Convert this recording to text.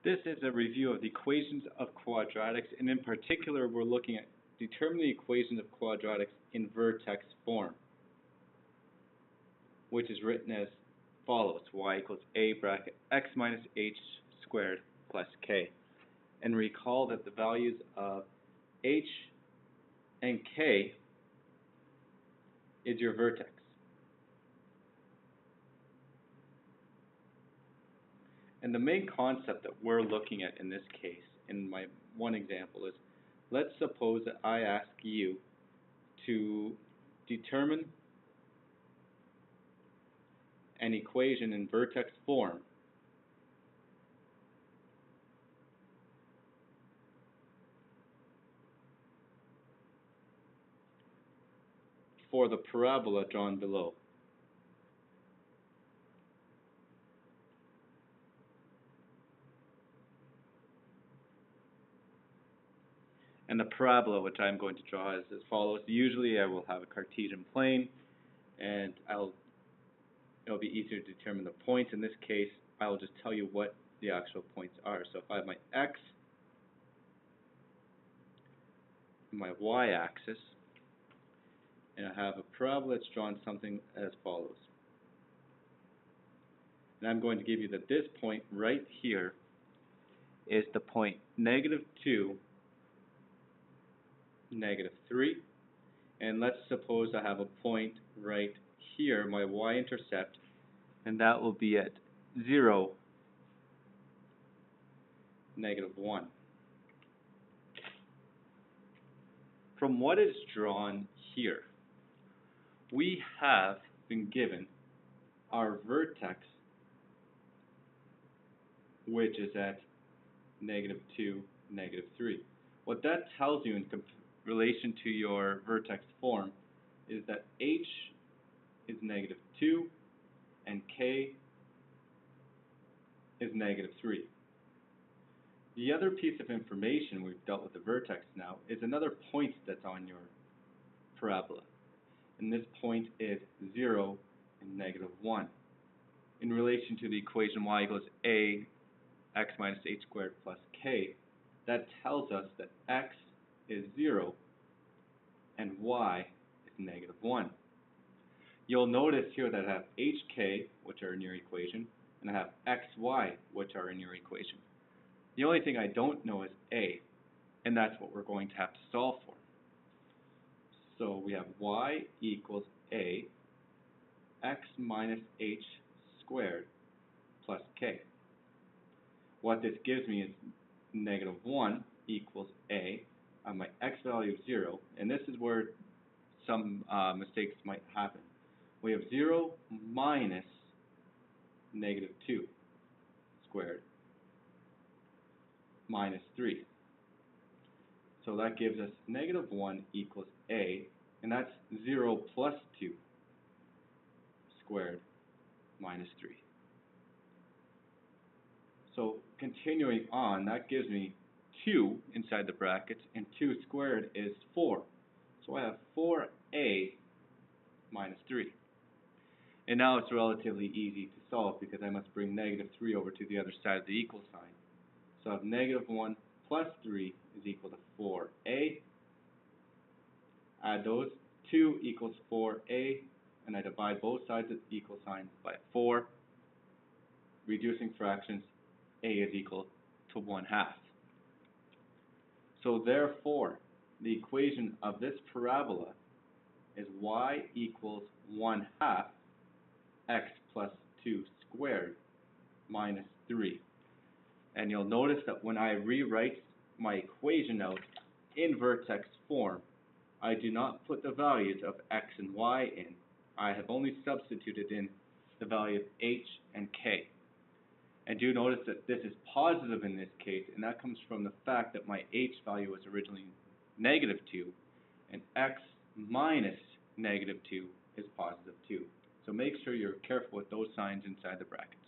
This is a review of the equations of quadratics, and in particular, we're looking at determining the equations of quadratics in vertex form, which is written as follows: y equals a bracket x minus h squared plus k. And recall that the values of h and k is your vertex. And the main concept that we're looking at in this case, in my one example, is let's suppose that I ask you to determine an equation in vertex form for the parabola drawn below. And the parabola which I'm going to draw is as follows. Usually I will have a Cartesian plane, and it'll be easier to determine the points. In this case, I will just tell you what the actual points are. So if I have my x and my y-axis, and I have a parabola that's drawn something as follows. And I'm going to give you that this point right here is the point -2, -3. And let's suppose I have a point right here, my y-intercept, and that will be at 0, -1. From what is drawn here, we have been given our vertex, which is at -2, -3. What that tells you in relation to your vertex form is that h is -2 and k is -3. The other piece of information, we've dealt with the vertex now, is another point that's on your parabola. And this point is 0 and -1. In relation to the equation y equals a x minus h squared plus k, that tells us that x is 0 and y is -1. You'll notice here that I have hk, which are in your equation, and I have xy, which are in your equation. The only thing I don't know is a, and that's what we're going to have to solve for. So we have y equals a x minus h squared plus k. What this gives me is -1 equals a. I have my x value of 0, and this is where some mistakes might happen. We have 0 minus -2 squared minus 3. So that gives us -1 equals a, and that's 0 plus 2 squared minus 3. So continuing on, that gives me 2 inside the brackets, and 2 squared is 4. So I have 4a minus 3. And now it's relatively easy to solve because I must bring -3 over to the other side of the equal sign. So I have -1 plus 3 is equal to 4a. Add those, 2 equals 4a, and I divide both sides of the equal sign by 4. Reducing fractions, a is equal to 1/2. So therefore, the equation of this parabola is y equals 1/2 x plus 2 squared minus 3. And you'll notice that when I rewrite my equation out in vertex form, I do not put the values of x and y in. I have only substituted in the value of h and k. And do notice that this is positive in this case, and that comes from the fact that my h value was originally -2, and x minus -2 is +2. So make sure you're careful with those signs inside the bracket.